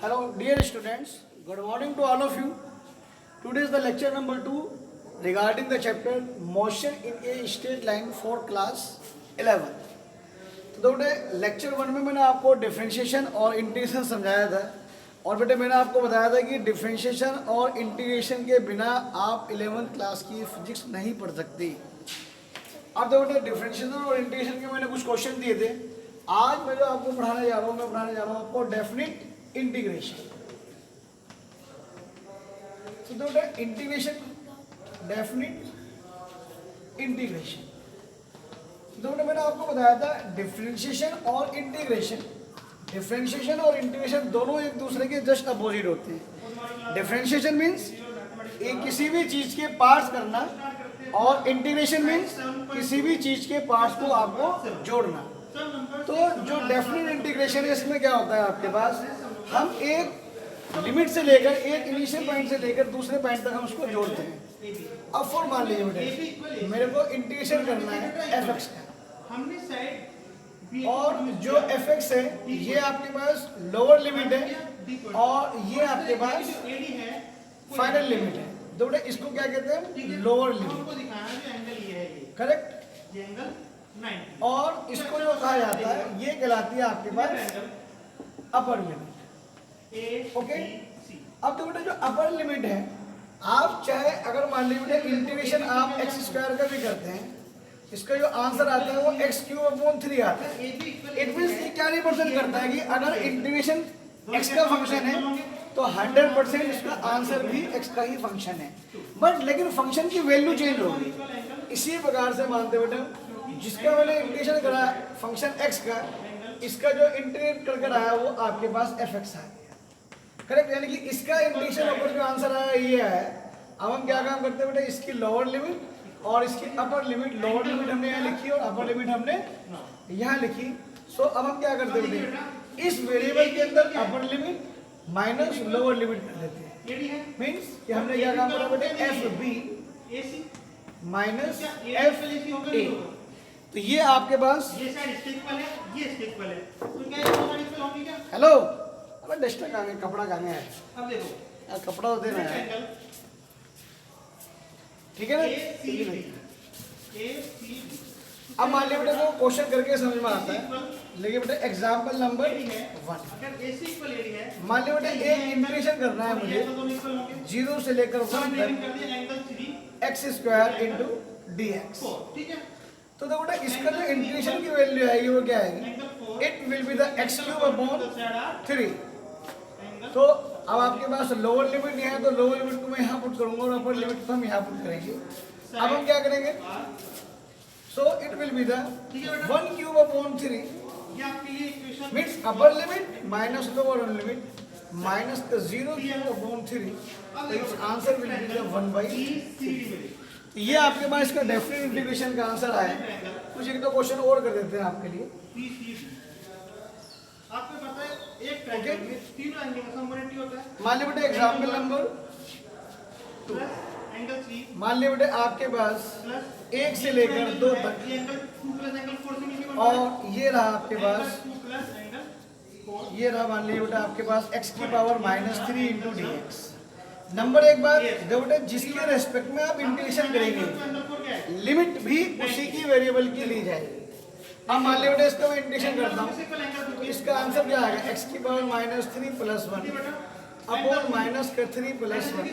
Hello, dear students. Good morning to all of you. Today is the lecture number 2 regarding the chapter Motion in a Straight Line for class 11. तो बेटे lecture 1 में मैंने आपको differentiation और integration समझाया था और बेटे मैंने आपको बताया था कि डिफरेंशिएशन और इंटीग्रेशन के बिना आप 11th क्लास की फिजिक्स नहीं पढ़ सकती। अब तो बेटे डिफरेंशिएशन और इंटीग्रेशन के मैंने कुछ क्वेश्चन दिए थे। आज मैं जो आपको पढ़ाने जा रहा हूँ आपको डेफिनिट इंटीग्रेशन। तो बेटा इंटीग्रेशन डेफिनिट इंटीग्रेशन तो मैंने आपको बताया था डिफरेंशिएशन और इंटीग्रेशन दोनों एक दूसरे के जस्ट अपोजिट होते हैं। डिफरेंशिएशन मीन्स किसी भी चीज के पार्ट्स करना और इंटीग्रेशन मीन्स किसी भी चीज के पार्ट्स को आपको जोड़ना। तो जो डेफिनेट इंटीग्रेशन है इसमें क्या होता है आपके पास हम एक लिमिट से लेकर एक इनिशियल पॉइंट से लेकर दूसरे पॉइंट तक हम उसको जोड़ते हैं। अब फॉर मान लीजिए बेटे मेरे को इंटीग्रेशन करना है एफ का और जो एफ है ये आपके पास लोअर लिमिट है और ये आपके पास फाइनल लिमिट है। तो बेटा इसको क्या कहते हैं लोअर लिमिट, करेक्ट। और इसको जो कहा जाता है ये कहलाती है आपके पास अपर लिमिट। ओके, अब तो बेटा जो अपर लिमिट है आप चाहे अगर मान लीजिए इंटीग्रेशन आप एक्स स्क्वायर का भी करते हैं इसका जो आंसर आता है वो एक्स क्यूब अपॉन 3 आता है। इट मींस ये क्या रिप्रेजेंट करता है कि अगर इंटीग्रेशन एक्स का फंक्शन है तो 100% इसका आंसर भी एक्स का ही फंक्शन है, बट लेकिन फंक्शन की वैल्यू चेंज होगी। इसी प्रकार से मानते बेटा जिसका मैंने इंटीग्रेशन करा फंक्शन एक्स का इसका जो इंटीग्रेट करके आया वो आपके पास एफ एक्स आ गया, करेक्ट। यानी कि इसका इंटीग्रेशन ऊपर जो आंसर आया ये है। अब हम क्या काम करते हैं बेटा इसकी लोअर लिमिट और इसकी अपर लिमिट, लोअर लिमिट हमने यहाँ लिखी और अपर लिमिट हमने यहाँ लिखी। सो अब हम क्या करते हैं इस वेरिएबल के अंदर upper limit minus lower limit कर देते हैं। मींस कि हमने क्या काम करा बेटे F B minus F A. तो ये आपके पास हेलो अबे डस्टर कहाँ है, कपड़ा कहाँ है? अब देखो यार कपड़ा तो देना है, ठीक है ना। अब मान लिया बेटा को क्वेश्चन करके समझ में आता है, लेकिन बेटा एग्जांपल नंबर 1 मान लिया बेटा एक इंटीग्रेशन करना है मुझे 0 से लेकर 1 तक x square into D x. तो देखो बेटा इसका जो इंटीग्रेशन की वैल्यू आएगी वो क्या आएगी it will be the x cube upon 3। तो अब आपके पास लोअर लिमिट है तो लोअर लिमिट को मैं यहाँ पुट करूंगा और अपर लिमिट को हम यहाँ पुट करेंगे। अब हम क्या करेंगे so it will be the 1 cube upon 3 means upper limit minus lower limit minus the 0 cube upon 3। तो it's answer will be the 1/3। ये आपके पास इसका डेफिनेट इंटीग्रेशन का आंसर आया। कुछ एक दो क्वेश्चन और कर देते हैं आपके लिए। आपको पता है एक ट्रायंगल में तीनों एंगल का सम होता है। मान लीजिए बेटा एग्जांपल नंबर 2 एंगल 3 मान लीजिए बेटा आपके पास 1 से लेकर 2 तक ये एंगल 2 प्लस एंगल 4 से मिलकर और ये रहा आपके पास 2 प्लस एंगल 4 ये रहा मान लीजिए बेटा आपके पास x की power -3 into D x. Number एक बात जो बेटा जिसके रेस्पेक्ट में आप इंटीग्रेशन करेंगे लिमिट भी उसी की वेरिएबल की ली जाएगी। अब मान लीजिए बेटा इसका मैं इंटीग्रेशन करता हूँ तो इसका आंसर क्या आएगा x की पावर -3 प्लस 1 अपॉन माइनस का 3 प्लस 1।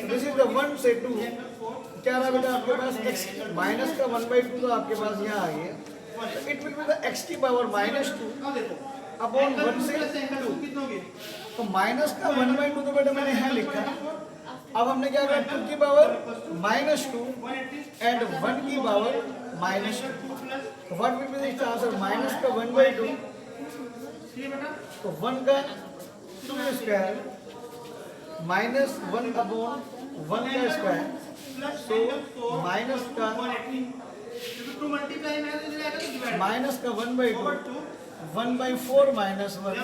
दिस इज द 1 से 2 क्या रहा बेटा आपके पास x माइनस का 1/2 तो आपके पास यहाँ आ गया। It will be the x की पावर -2 अपॉन 1 से 2। तो माइनस का 1/2 तो बेटा मैंने यहाँ लिखा। अब हमने क्या करा 2 की पावर -2 एंड 1 की पावर -2। तो what will be the answer minus का 1/2 तो 1 का 2 स्क्वायर माइनस 1 अपॉन 1 का स्क्वायर। सो माइनस का 1/2 1/4 माइनस 1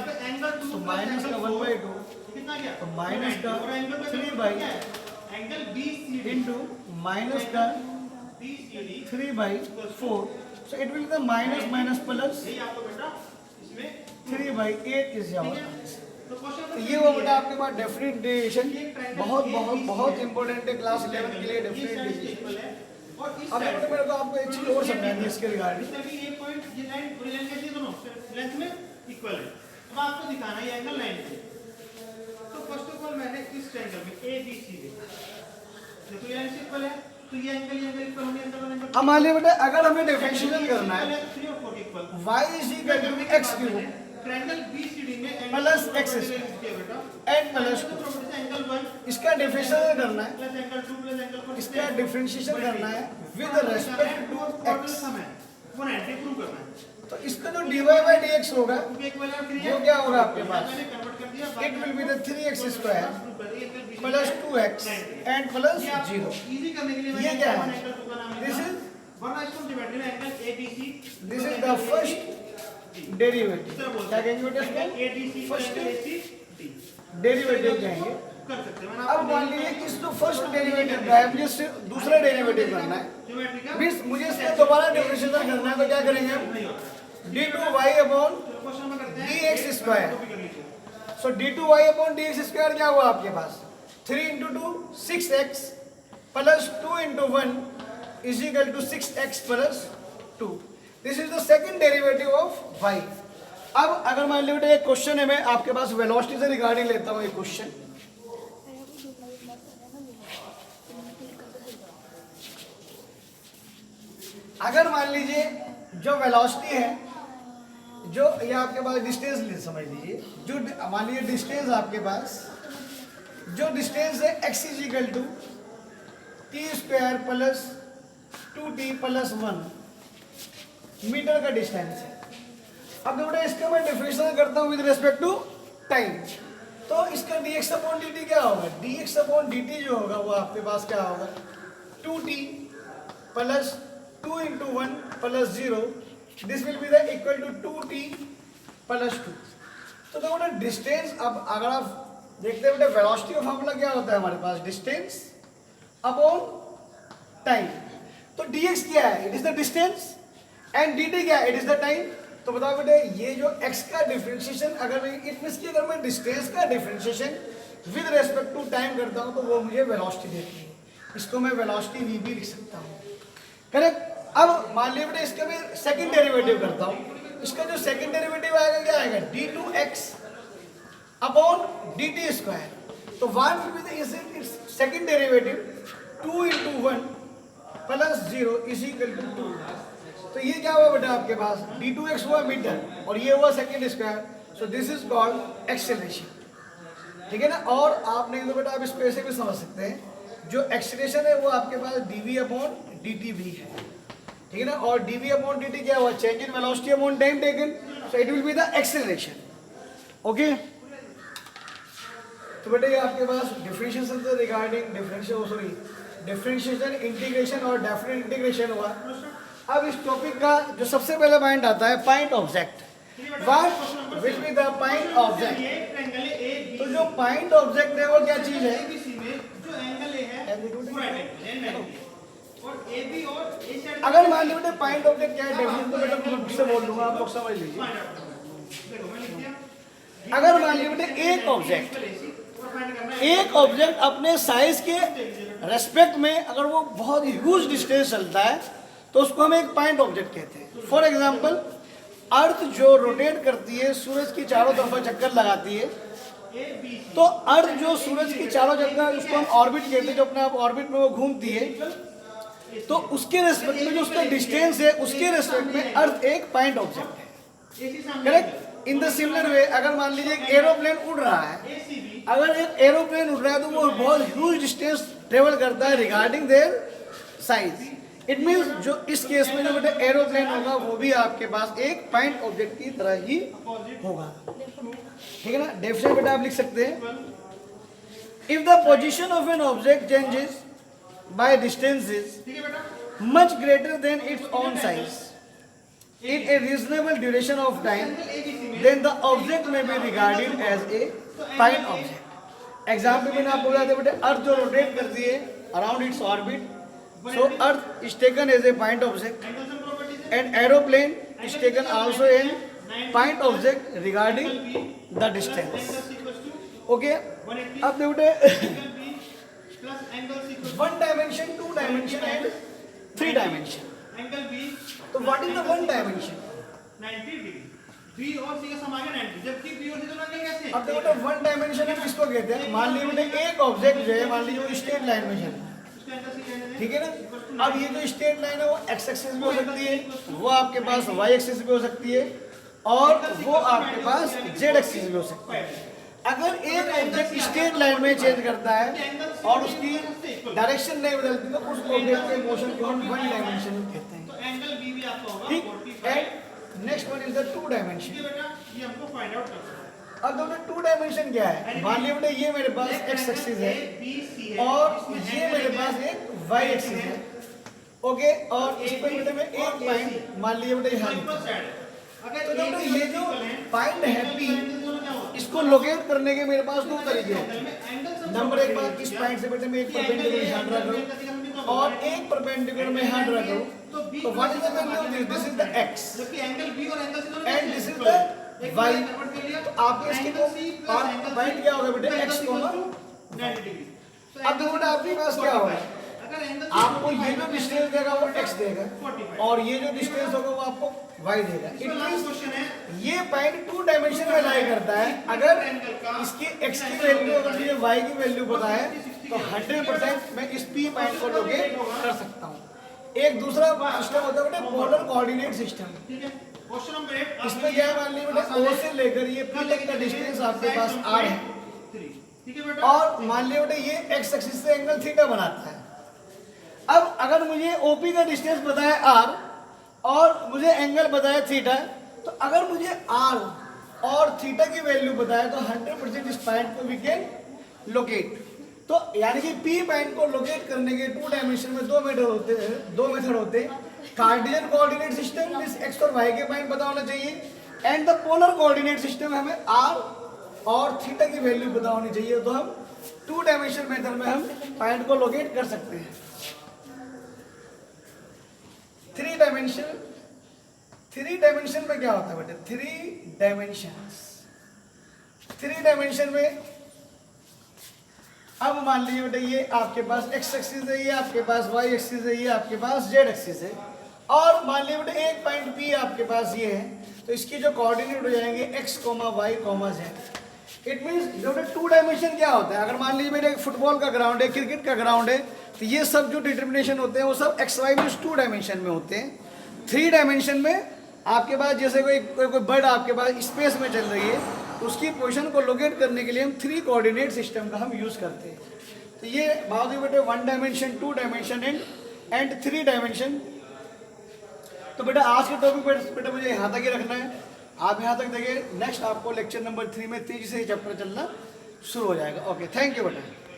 तो माइनस का 1/2 तो माइनस का 3 इंटू माइनस का 3/4। So it will be the minus plus 3/8 is our answer. तो क्वेश्चन तो ये वो बेटा आपके पास डेफिनेट डेरिवेशन बहुत बहुत बहुत इंपॉर्टेंट है क्लास 11 के लिए डेफिनेट डेरिवेशन। और इस अब साइड मेरे को आपको एक चीज और समझानी है इसके रिगार्डिंग। इसमें भी ये पॉइंट ये लाइन पूरी लाइन कैसी है दोनों लेंथ में इक्वल है। अब आपको दिखाना है ये एंगल 90। तो फर्स्ट ऑफ ऑल मैंने इस ट्रायंगल में ए बी सी में देखो ये लाइन इक्वल है तो ये एंगल इक्वल होंगे एंगल अब मान लीजिए बेटा अगर हमें डिफरेंशिएशन करना है 3 और 4 equal y is equal to x cube triangle BCD में प्लस x बेटा एंड प्लस 2 प्रॉपर्टी एंगल 1 इसका डिफरेंशिएशन करना है, प्लस एंगल 2 प्लस एंगल 4 इसका डिफरेंशिएशन करना है विद रेस्पेक्ट टू x। समय वो 90 प्रूव करना है तो इसका जो dy by dx होगा क्योंकि इक्वल है क्रिया वो क्या होगा आपके पास, मैंने कन्वर्ट कर दिया it will be the 3x square plus 2x and plus 0। Easy करने के लिए ये क्या है? एंगल 2 का नाम This लिखा is- वरना इसको डिवाइड में angle ABC this is the first derivative. क्या कहेंगे बेटा इसको? एडीसी फर्स्ट एसी डेरिवेटिव कहेंगे। कर सकते हैं। अब मान लीजिए कि इसको फर्स्ट डेरिवेटिव का है, मुझे इससे दूसरा डेरिवेटिव करना है, ज्योमेट्री का मींस मुझे इसका दोबारा डिफरेंशिएशन करना है, तो क्या करेंगे हम d2y अपॉन क्वेश्चन में करते हैं dx स्क्वायर। कॉपी कर लीजिए। सो d2y अपॉन dx स्क्वायर क्या हुआ आपके पास 3 into 2 6x plus 2 into 1 is equal to 6x plus 2। This is the second derivative of y। अब अगर मान लीजिए एक क्वेश्चन है, मैं आपके पास वेलोसिटी से रिगार्डिंग लेता हूँ एक क्वेश्चन। अगर मान लीजिए जो वेलोसिटी है, जो ये आपके पास डिस्टेंस ले समझ लीजिए, जो मान लीजिए डिस्टेंस आपके पास जो डिस्टेंस है x is equal to T square plus 2t plus 1 metre का डिस्टेंस है। अब बेटा इसका मैं डिफरेंशिएशन करता हूँ विद रिस्पेक्ट टू टाइम, तो इसका dx अपॉन dt क्या होगा, dx अपॉन dt जो होगा वो आपके पास क्या होगा 2t plus 2 into 1 plus 0, this will be the equal to 2t plus 2। तो बेटा डिस्टेंस, अब अगर आप देखते हैं बेटा वेलोसिटी का फॉर्मूला क्या होता है हमारे पास, डिस्टेंस अपॉन टाइम। तो dx क्या है, it is the distance, and dt क्या है, इट इज द टाइम। तो बताओ बेटा ये जो x का डिफरेंशिएशन, अगर मैं इट मींस कि अगर मैं डिस्टेंस का differentiation with respect to time करता हूँ तो वो मुझे वेलोसिटी देती है, इसको मैं वेलोसिटी v भी लिख सकता हूँ, करेक्ट। अब मान लीजिए बेटा इसका मैं सेकंड डेरिवेटिव करता हूँ, इसका जो सेकंड डेरिवेटिव आएगा क्या आएगा d2x अपॉन dt स्क्वायर। तो 1 will be the its second derivative 2 into 1 plus 0 is equal to 2। तो ये क्या हुआ बेटा आपके पास d2x हुआ मीटर और ये हुआ second square, so this is called acceleration, ठीक है ना। और आप नहीं तो बेटा आप इसको ऐसे भी समझ सकते हैं, जो एक्सेलरेशन है वो आपके पास dv अपॉन dt भी है, ठीक है ना। और dv अपॉन dt क्या हुआ, change in velocity upon time taken, so it will be the acceleration, okay. तो बेटा ये आपके पास डिफरेंशिएशन से रिगार्डिंग डिफरेंशिएशन इंटीग्रेशन और डेफिनेट इंटीग्रेशन हुआ। अब इस टॉपिक का जो सबसे पहला पॉइंट आता है point object, what will be the point object. ये ट्रायंगल है ए तो जो पॉइंट ऑब्जेक्ट है वो क्या चीज है, एबीसी में जो एंगल ए है वो राइट एंगल है और एबी और ए साइड अगर मान लीजिए बेटा पॉइंट ऑब्जेक्ट क्या है, डेफिनेशन तो बेटा मैं से बोल दूंगा, आप लोग समझ लीजिए। देखो मैं लिख दिया अगर मान लीजिए बेटा एक ऑब्जेक्ट अपने साइज के रेस्पेक्ट में अगर वो बहुत ह्यूज डिस्टेंस चलता है तो उसको हम एक पॉइंट ऑब्जेक्ट कहते हैं। फॉर एग्जांपल अर्थ जो रोटेट करती है, सूरज की चारों तरफ चक्कर लगाती है, तो अर्थ जो सूरज की चारों चक्कर उसको हम ऑर्बिट कहते हैं, जो अपने आप ऑर्बिट में वो घूमती है, तो उसके रेस्पेक्ट में जो उसका डिस्टेंस है उसके रेस्पेक्ट में अर्थ एक पॉइंट ऑब्जेक्ट है, correct. In the similar way अगर मान लीजिए एक एरोप्लेन उड़ रहा है, अगर एक एरोप्लेन उड़ रहा है तो वो बहुत ह्यूज डिस्टेंस ट्रेवल करता है regarding their size. It means जो इस केस में जो बेटा एरोप्लेन होगा वो भी आपके पास एक पॉइंट ऑब्जेक्ट की तरह ही होगा, ठीक है ना। डेफिनेशन बेटा आप लिख सकते हैं, if the position of an object changes by distances much greater than its own size in a reasonable duration of time, then the object may be regarded as a point object। Example मैंने आपको बताया बेटे earth जो rotate करती है around its orbit, so earth is taken as a point object and aeroplane is taken also an point object regarding the distance. Okay 180 अब देखो angle B plus angle C equal 1 dimension 2 dimension and 3 dimension angle B तो what is the 1 dimension 90 degree B और C का सम आ गया 90 जबकि B और सी दोनों आगे कैसे अब देखो 1 डायमेंशन हम किसको कहते हैं मान लीजिए बेटे एक ऑब्जेक्ट जो है मान लीजिए वो स्ट्रेट लाइन में चल रहा है इसका एंगल सी कहते हैं ठीक है ना अब ये जो स्ट्रेट लाइन है वो एक्स एक्सिस भी हो सकती है वो आपके पास वाई एक्सिस भी हो सकती है और वो आपके पास जेड एक्सिस भी हो सकती है अगर एक ऑब्जेक्ट स्ट्रेट लाइन में चेंज करता है और उसकी डायरेक्शन नहीं बदलती तो उस ऑब्जेक्ट के मोशन को हम 1 डायमेंशन कहते हैं तो एंगल बी भी आपका होगा ठीक 45 and next one is the 2 dimension ठीक है बेटा ये हमको फाइंड आउट करना है अब दोनों 2 डायमेंशन क्या है मान लीजिए बेटा ये मेरे पास एक्स एक्सिस है बी सी है और ये मेरे पास एक वाई एक्सिस है ओके और इस पे बेटे मैं एक पॉइंट मान लीजिए बेटे यहाँ इक्वल साइड है अगर तो बेटे ये जो पॉइंट है पी दोनों क्या होगा इसको लोकेट करने के मेरे पास 2 तरीके हैं एंगल से नंबर एक बात इस पॉइंट से बेटे मैं एक परपेंडिकुलर यहाँ ड्रा करूँ और एक परपेंडिकुलर मैं यहाँ ड्रा करूँ तो what is the value of this this is the X जबकि एंगल बी और एंगल सी दोनों and this is the Y तो आपके इसके पॉइंट क्या होगा बेटे एक्स को 90 डिग्री अब देखो बेटा आपके पास क्या होगा अगर एंगल आपको ये जो डिस्टेंस देगा वो x देगा और ये जो डिस्टेंस होगा वो आपको y देगा इट मींस क्वेश्चन है ये पॉइंट 2 डायमेंशन में लाई करता है अगर इसकी x की वैल्यू अगर मुझे y की वैल्यू पता है तो 100% मैं इस p पॉइंट को लोकेट कर सकता हूँ एक दूसरा सिस्टम होता है बेटा पोलर कोऑर्डिनेट सिस्टम ठीक है क्वेश्चन नंबर 8 इसमें क्या है मान लीजिए बेटा o से लेकर ये p तक का डिस्टेंस आपके पास r है ठीक है बेटा और मान लीजिए बेटा ये x एक्सिस से एंगल थीटा बनाता है अब अगर मुझे OP का डिस्टेंस पता है r और मुझे एंगल पता है थीटा तो अगर मुझे r और थीटा की वैल्यू पता है तो 100% इस पॉइंट को वी कैन लोकेट तो यानी कि P पॉइंट को लोकेट करने के 2 डायमेंशन में 2 मेथड होते हैं Cartesian coordinate system means x और y के पॉइंट पता होना चाहिए and the polar coordinate system हमें r और थीटा की वैल्यू पता होनी चाहिए तो हम 2 डायमेंशन मेथड में हम पॉइंट को लोकेट कर सकते हैं 3 डायमेंशन में क्या होता है बेटे 3 डायमेंशन में अब मान लीजिए बेटे ये आपके पास x एक्सिस है ये आपके पास y एक्सिस है ये आपके पास z एक्सिस है और मान लीजिए बेटे एक पॉइंट P आपके पास ये है तो इसकी जो कोऑर्डिनेट हो जाएंगे x, y, z it means जो 2 डायमेंशन क्या होता है अगर मान लीजिए मेरे फुटबॉल का ग्राउंड है क्रिकेट का ग्राउंड है तो ये सब जो डिटर्मिनेशन होते हैं वो सब एक्स वाई मींस 2 डायमेंशन में होते हैं 3 डायमेंशन में आपके पास जैसे कोई बर्ड आपके पास स्पेस में चल रही है तो उसकी पोजीशन को लोकेट करने के लिए हम 3 कोऑर्डिनेट सिस्टम का हम यूज़ करते हैं तो ये बात हुई बेटे 1 डायमेंशन 2 डायमेंशन एंड 3 डायमेंशन तो बेटा आज के टॉपिक बेटा मुझे यहाँ तक ही रखना है आप यहाँ तक देखिए नेक्स्ट आपको लेक्चर नंबर 3 में तेजी से चैप्टर चलना शुरू हो जाएगा ओके थैंक यू बेटा